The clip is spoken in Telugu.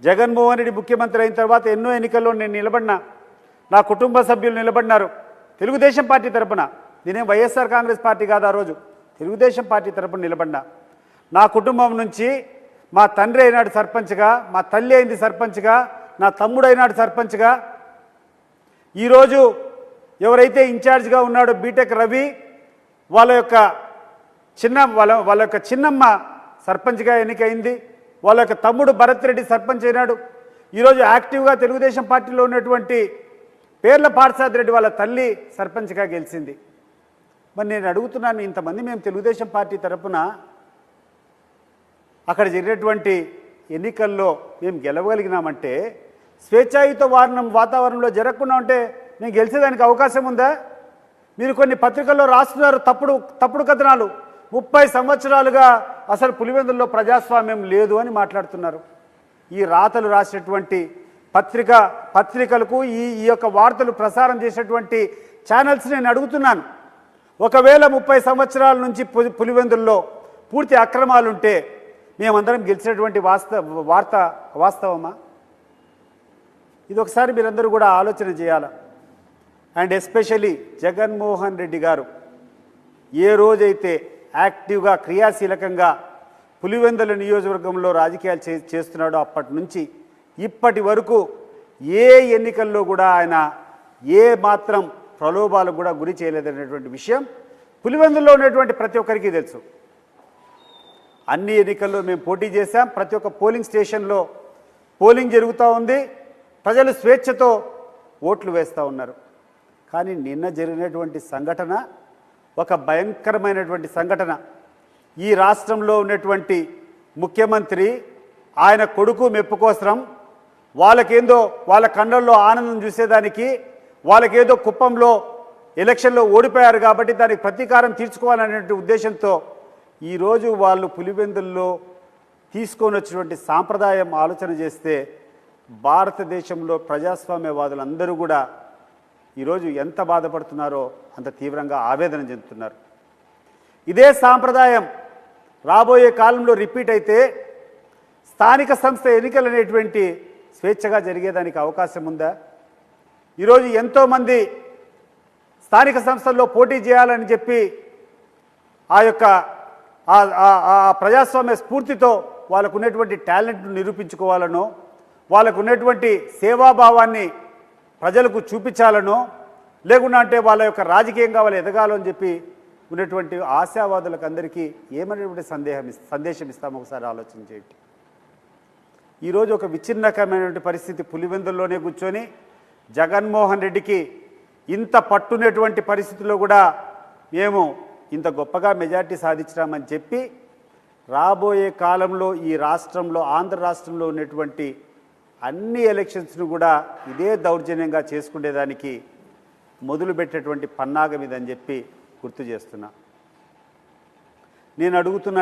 జగన్మోహన్ రెడ్డి ముఖ్యమంత్రి అయిన తర్వాత ఎన్నో ఎన్నికల్లో నేను నిలబడినా, నా కుటుంబ సభ్యులు నిలబడినారు తెలుగుదేశం పార్టీ తరపున. నేనేం వైఎస్ఆర్ కాంగ్రెస్ పార్టీ కాదు, ఆ రోజు తెలుగుదేశం పార్టీ తరపున నిలబడినా. నా కుటుంబం నుంచి మా తండ్రి అయినాడు సర్పంచ్గా, మా తల్లి అయింది సర్పంచ్గా, నా తమ్ముడు అయినాడు సర్పంచ్గా. ఈరోజు ఎవరైతే ఇన్ఛార్జ్గా ఉన్నాడో బీటెక్ రవి, వాళ్ళ యొక్క చిన్నమ్మ సర్పంచ్గా ఎన్నికైంది. వాళ్ళ యొక్క తమ్ముడు భరత్ రెడ్డి సర్పంచ్ అయినాడు. ఈరోజు యాక్టివ్గా తెలుగుదేశం పార్టీలో ఉన్నటువంటి పేర్ల పార్సాద్ రెడ్డి వాళ్ళ తల్లి సర్పంచ్గా గెలిచింది. మరి నేను అడుగుతున్నాను, ఇంతమంది మేము తెలుగుదేశం పార్టీ తరపున అక్కడ జరిగినటువంటి ఎన్నికల్లో మేము గెలవగలిగినామంటే, స్వేచ్ఛాయుత వాతావరణంలో జరగకుండా ఉంటే మేము గెలిచేదానికి అవకాశం ఉందా? మీరు కొన్ని పత్రికల్లో రాస్తున్నారు తప్పుడు కథనాలు. 30 సంవత్సరాలుగా అసలు పులివెందుల్లో ప్రజాస్వామ్యం లేదు అని మాట్లాడుతున్నారు. ఈ రాతలు రాసినటువంటి పత్రికలకు ఈ యొక్క వార్తలు ప్రసారం చేసేటువంటి ఛానల్స్ నేను అడుగుతున్నాను, ఒకవేళ 30 సంవత్సరాల నుంచి పులివెందుల్లో పూర్తి అక్రమాలుంటే మేమందరం గెలిచినటువంటి వార్త వాస్తవమా? ఇది ఒకసారి మీరందరూ కూడా ఆలోచన చేయాలి. అండ్ ఎస్పెషలీ జగన్మోహన్ రెడ్డి గారు ఏ రోజైతే యాక్టివ్గా క్రియాశీలకంగా పులివెందుల నియోజకవర్గంలో రాజకీయాలు చేస్తున్నాడో అప్పటి నుంచి ఇప్పటి వరకు ఏ ఎన్నికల్లో కూడా ఆయన ఏ మాత్రం ప్రలోభాలకు కూడా గురి చేయలేదనేటువంటి విషయం పులివెందుల్లో ఉన్నటువంటి ప్రతి ఒక్కరికి తెలుసు. అన్ని ఎన్నికల్లో మేము పోటీ చేశాం. ప్రతి ఒక్క పోలింగ్ స్టేషన్లో పోలింగ్ జరుగుతూ ఉంది. ప్రజలు స్వేచ్ఛతో ఓట్లు వేస్తూ ఉన్నారు. కానీ నిన్న జరిగినటువంటి సంఘటన ఒక భయంకరమైనటువంటి సంఘటన. ఈ రాష్ట్రంలో ఉన్నటువంటి ముఖ్యమంత్రి, ఆయన కొడుకు మెప్పు కోసం వాళ్ళకేందో వాళ్ళ కళ్ళల్లో ఆనందం చూసేదానికి, వాళ్ళకేదో కుప్పంలో ఎలక్షన్లో ఓడిపోయారు కాబట్టి దానికి ప్రతీకారం తీర్చుకోవాలనే ఉద్దేశంతో ఈరోజు వాళ్ళు పులివెందుల్లో తీసుకొని వచ్చినటువంటి సాంప్రదాయం ఆలోచన చేస్తే భారతదేశంలో ప్రజాస్వామ్యవాదులందరూ కూడా ఈరోజు ఎంత బాధపడుతున్నారో అంత తీవ్రంగా ఆవేదన చెందుతున్నారు. ఇదే సాంప్రదాయం రాబోయే కాలంలో రిపీట్ అయితే స్థానిక సంస్థ ఎన్నికలు అనేటువంటి స్వేచ్ఛగా జరిగేదానికి అవకాశం ఉందా? ఈరోజు ఎంతోమంది స్థానిక సంస్థల్లో పోటీ చేయాలని చెప్పి ఆ యొక్క ప్రజాస్వామ్య స్ఫూర్తితో వాళ్ళకు ఉన్నటువంటి టాలెంట్ను నిరూపించుకోవాలనో, వాళ్ళకు ఉన్నటువంటి సేవాభావాన్ని ప్రజలకు చూపించాలనో, లేకుండా అంటే వాళ్ళ యొక్క రాజకీయంగా వాళ్ళు ఎదగాలో అని చెప్పి ఉన్నటువంటి ఆశావాదులకు అందరికీ ఏమనేటువంటి సందేశం ఇస్తామో ఒకసారి ఆలోచన చేయండి. ఈరోజు ఒక విచ్ఛిన్నకమైనటువంటి పరిస్థితి పులివెందుల్లోనే కూర్చొని జగన్మోహన్ రెడ్డికి ఇంత పట్టున్నటువంటి పరిస్థితుల్లో కూడా మేము ఇంత గొప్పగా మెజార్టీ సాధించినామని చెప్పి రాబోయే కాలంలో ఈ రాష్ట్రంలో, ఆంధ్ర రాష్ట్రంలో ఉన్నటువంటి అన్ని ఎలక్షన్స్ను కూడా ఇదే దౌర్జన్యంగా చేసుకునేదానికి మొదలుపెట్టేటువంటి పన్నాగం ఇదని చెప్పి గుర్తు చేస్తున్నా. నేను అడుగుతున్నాను,